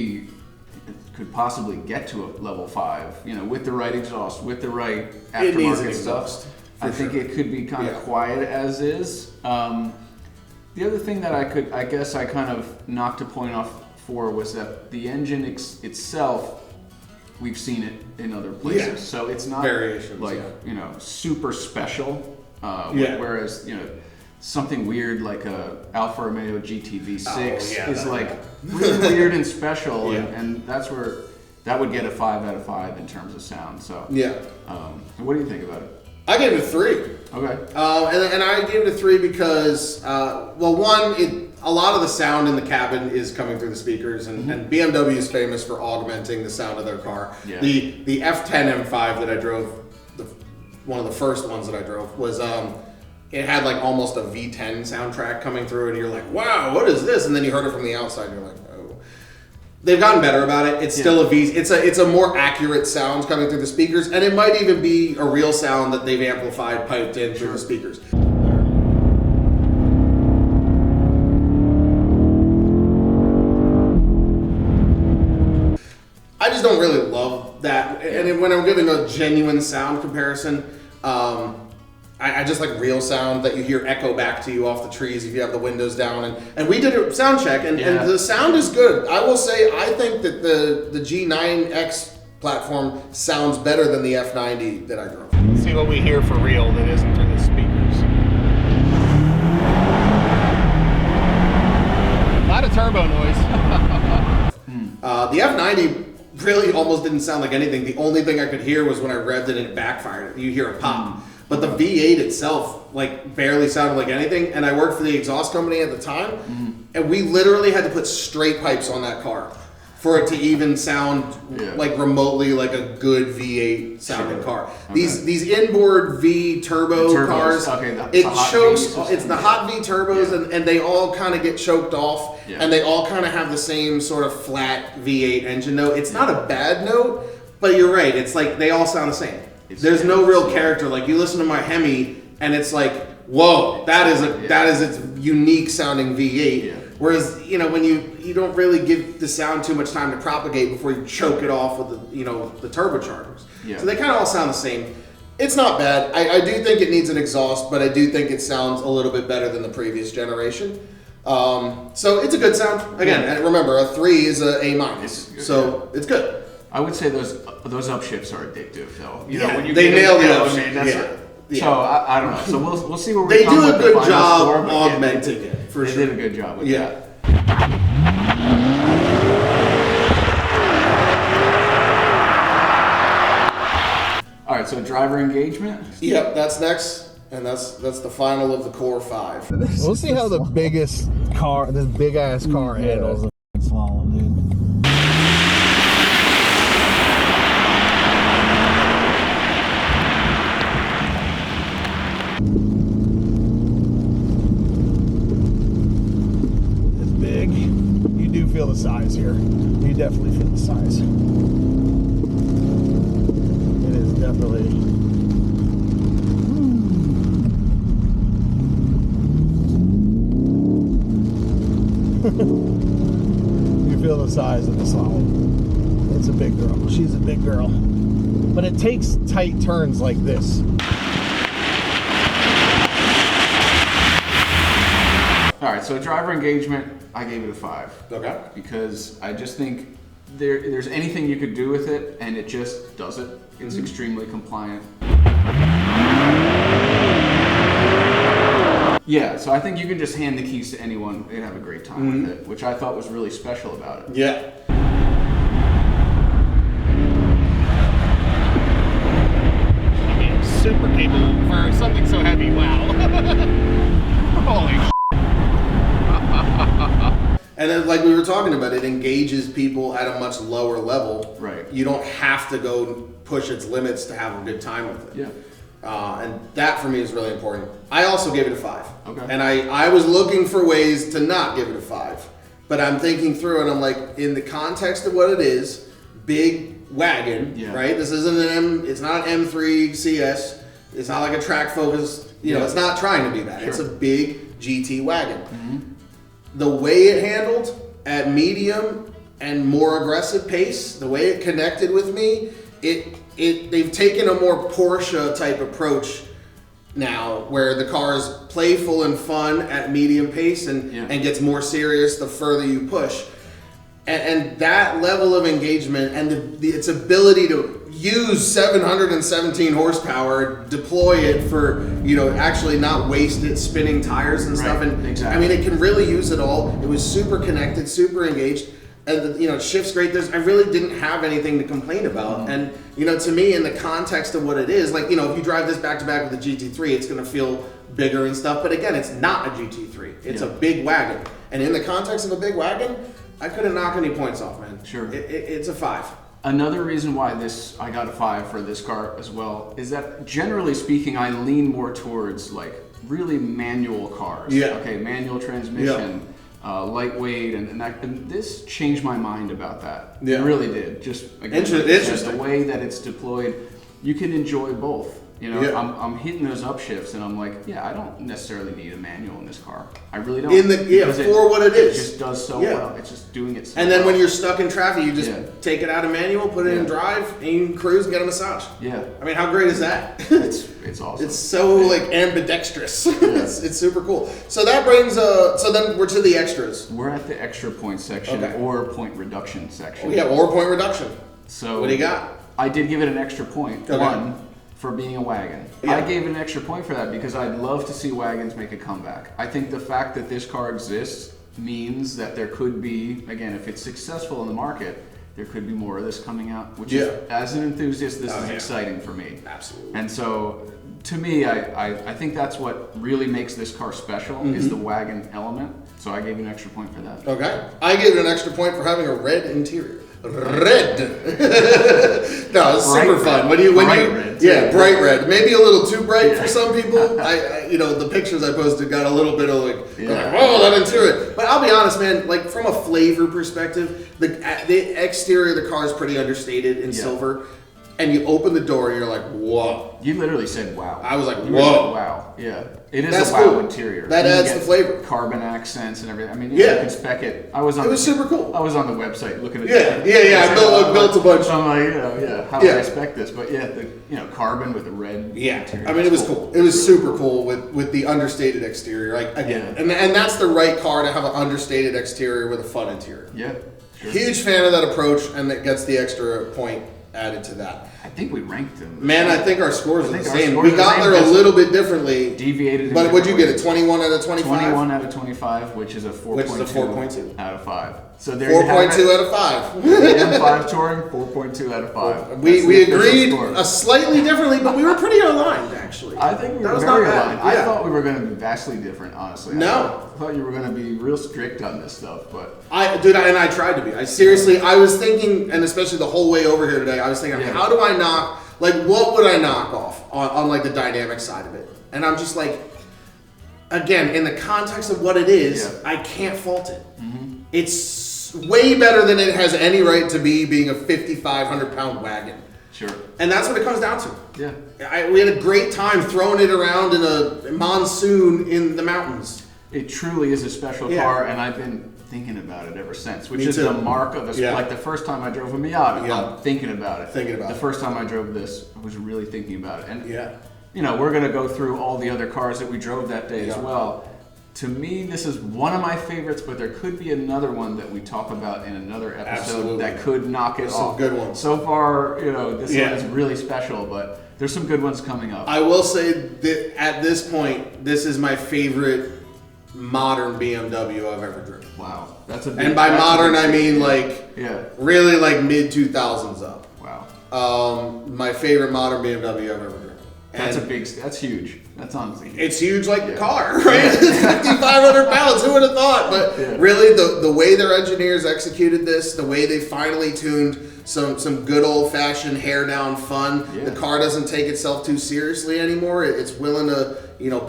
possibly get to a level 5. With the right exhaust, with the right aftermarket stuff. I think it could be kind of quiet as is. The other thing that I guess I kind of knocked a point off for was that the engine itself, we've seen it in other places, so it's not variations, like super special. Whereas something weird like a Alfa Romeo GT-V6 is like really weird and special, and that's where that would get a 5 out of 5 in terms of sound. So what do you think about it? I gave it a 3. Okay. And I gave it a 3 because, one, a lot of the sound in the cabin is coming through the speakers, and BMW is famous for augmenting the sound of their car. Yeah. The F10 M5 that I drove, one of the first ones that I drove, was it had like almost a V10 soundtrack coming through, and you're like, wow, what is this? And then you heard it from the outside, and you're like, oh. They've gotten better about it. It's still a V. It's a more accurate sound coming through the speakers, and it might even be a real sound that they've amplified, piped in through the speakers. I just don't really love that. And when I'm giving a genuine sound comparison, I just like real sound that you hear echo back to you off the trees if you have the windows down. And we did a sound check, and the sound is good. I will say, I think that the G9X platform sounds better than the F90 that I drove. Let's see what we hear for real that isn't through the speakers. A lot of turbo noise. The F90 really almost didn't sound like anything. The only thing I could hear was when I revved it and it backfired. You hear a pop. But the V8 itself, like, barely sounded like anything. And I worked for the exhaust company at the time, and we literally had to put straight pipes on that car for it to even sound like remotely like a good V8 sounding car. Okay. These inboard V turbo cars, it chokes. It's the hot V turbos, and they all kind of get choked off, and they all kind of have the same sort of flat V8 engine note. It's not a bad note, but you're right. It's like they all sound the same. There's no real character. Like, you listen to my Hemi, and it's like, whoa, that is its unique sounding V8. Yeah. Whereas, you know, when you don't really give the sound too much time to propagate before you choke it off with the turbochargers. Yeah. So they kind of all sound the same. It's not bad. I do think it needs an exhaust, but I do think it sounds a little bit better than the previous generation. So it's a good sound. Again, and remember, a 3 is a A-. So it's good. I would say those upshifts are addictive, though. You know, when you they nail the upshift. I mean, that's so I don't know. So we'll see where we they come do with a good the final job score, augmenting it. For sure, they did a good job with that. All right, so driver engagement. Yep, that's next, and that's the final of the core 5. We'll see how the biggest car, this big ass car, handles the slalom, dude. Feel the size here. You definitely feel the size. It is definitely. You feel the size of the slalom. It's a big girl. She's a big girl. But it takes tight turns like this. All right, so driver engagement, I gave it a 5. Okay. Because I just think there's anything you could do with it, and it just does it. It's extremely compliant. Yeah, so I think you can just hand the keys to anyone and have a great time with it, which I thought was really special about it. Yeah. I mean, super capable for something so heavy. Wow. Holy. And then, like we were talking about, it engages people at a much lower level. Right. You don't have to go push its limits to have a good time with it. Yeah. And that for me is really important. I also gave it a 5. Okay. And I was looking for ways to not give it a 5. But I'm thinking through and I'm like, in the context of what it is, big wagon, right? This isn't it's not an M3 CS. It's not like a track focus. You know, it's not trying to be that. Sure. It's a big GT wagon. The way it handled at medium and more aggressive pace, the way it connected with me, they've taken a more Porsche type approach now, where the car is playful and fun at medium pace and gets more serious the further you push. And that level of engagement and its ability to use 717 horsepower, deploy it for, actually not waste it spinning tires and stuff. And exactly. I mean, it can really use it all. It was super connected, super engaged. And it shifts great. I really didn't have anything to complain about. And to me, in the context of what it is, like, if you drive this back to back with the GT3, it's going to feel bigger and stuff. But again, it's not a GT3. It's a big wagon. And in the context of a big wagon, I couldn't knock any points off, man. Sure. It's a 5. Another reason why I got a 5 for this car as well is that, generally speaking, I lean more towards like really manual cars. Yeah. Okay, manual transmission. Yeah. Lightweight, and this changed my mind about that. Yeah. It really did. Just again, interesting. The way that it's deployed, you can enjoy both. You know, I'm hitting those upshifts, and I'm like, yeah, I don't necessarily need a manual in this car. I really don't. For what it is. It just does so well. It's just doing it so And then well. when you're stuck in traffic, you just take it out of manual, put it in drive, and you can cruise and get a massage. Yeah. I mean, how great is that? It's awesome. It's so like ambidextrous. It's super cool. So that brings so then we're to the extras. We're at the extra point section or point reduction section. Oh, yeah, or point reduction. So what do you got? I did give it an extra point. Okay. One, for being a wagon. Yeah. I gave it an extra point for that because I'd love to see wagons make a comeback. I think the fact that this car exists means that there could be, again, if it's successful in the market, there could be more of this coming out, which is, as an enthusiast, this is exciting for me. Absolutely. And so, to me, I think that's what really makes this car special is the wagon element. So I gave it an extra point for that. Okay. I gave it an extra point for having a red interior. Red. No, it's super fun. When you red, bright red. Maybe a little too bright for some people. I the pictures I posted got a little bit of like, whoa, that interior. But I'll be honest, man. Like from a flavor perspective, the exterior of the car is pretty understated in silver. And you open the door, and you're like, whoa. You literally said, wow. I was like, whoa. whoa. Wow. Yeah. It is That's a wow cool. interior. That adds the flavor. Carbon accents and everything. I mean, you can spec it. It was super cool. I was on the website looking at I built a bunch. So I'm like, how do I spec this? But the carbon with the red interior. I mean, it was cool. It was super cool with the understated exterior. Like, again, and that's the right car to have an understated exterior with a fun interior. Yeah. Sure. Huge fan of that approach, and that gets the extra point added to that. I think we ranked them. Man, I think our scores are the same. We got there a little bit differently. Deviated. But what'd you get? A 21 out of 25? 21 out of 25, which is a 4.2 out of 5. So there 4.2 out of 5. The M5 Touring, 4.2 out of 5. We agreed slightly differently, but we were pretty aligned, actually. I think we were very aligned. I thought we were going to be vastly different, honestly. No. I thought you were going to be real strict on this stuff, but... I tried to be. I was thinking, and especially the whole way over here today, I was thinking, how do I knock, like, what would I knock off on like, the dynamic side of it? And I'm just like, again, in the context of what it is, I can't fault it. Mm-hmm. It's way better than it has any right to be being a 5,500-pound wagon. Sure. And that's what it comes down to. Yeah. We had a great time throwing it around in a monsoon in the mountains. It truly is a special car, and I've been thinking about it ever since, which is the mark of a like the first time I drove a Miata, I'm thinking about it. The first time I drove this, I was really thinking about it. And we're going to go through all the other cars that we drove that day as well. To me, this is one of my favorites, but there could be another one that we talk about in another episode that could knock it off. Some good ones. So far, this one is really special, but there's some good ones coming up. I will say that at this point, this is my favorite modern BMW I've ever driven. Wow, that's a big, and by modern I mean like really like mid 2000s up. Wow. My favorite modern BMW I've ever driven. That's huge. That's honestly huge. It's huge like the car, right? It's 5,500 pounds. Who would have thought? But really, the way their engineers executed this, the way they finally tuned some good old fashioned hair down fun. The car doesn't take itself too seriously anymore. It's willing to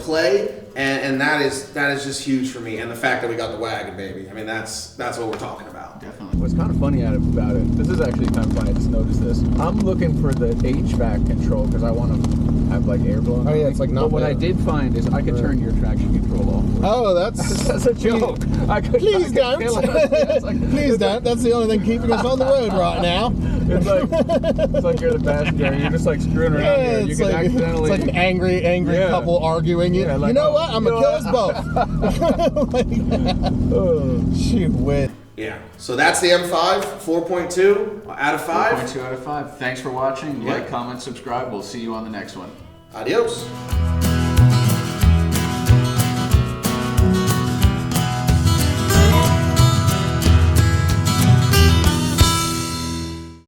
play, and that is just huge for me. And the fact that we got the wagon, baby. I mean, that's what we're talking about. Definitely. What's kind of funny about it, this is actually kind of funny, I just noticed this. I'm looking for the HVAC control because I want to have like air blowing. Oh yeah, it's like not. But what I did find is I could turn your traction control off. Oh, that's a joke. Please don't. Please don't. That's the only thing keeping us on the road right now. It's like you're the passenger and you're just like screwing around here. You can accidentally. It's like an angry couple arguing. You know what? I'm gonna kill us both. Shoot, wit. Yeah. So that's the M5, 4.2 out of 5. 4.2 out of 5. Thanks for watching. Like, comment, subscribe. We'll see you on the next one. Adios.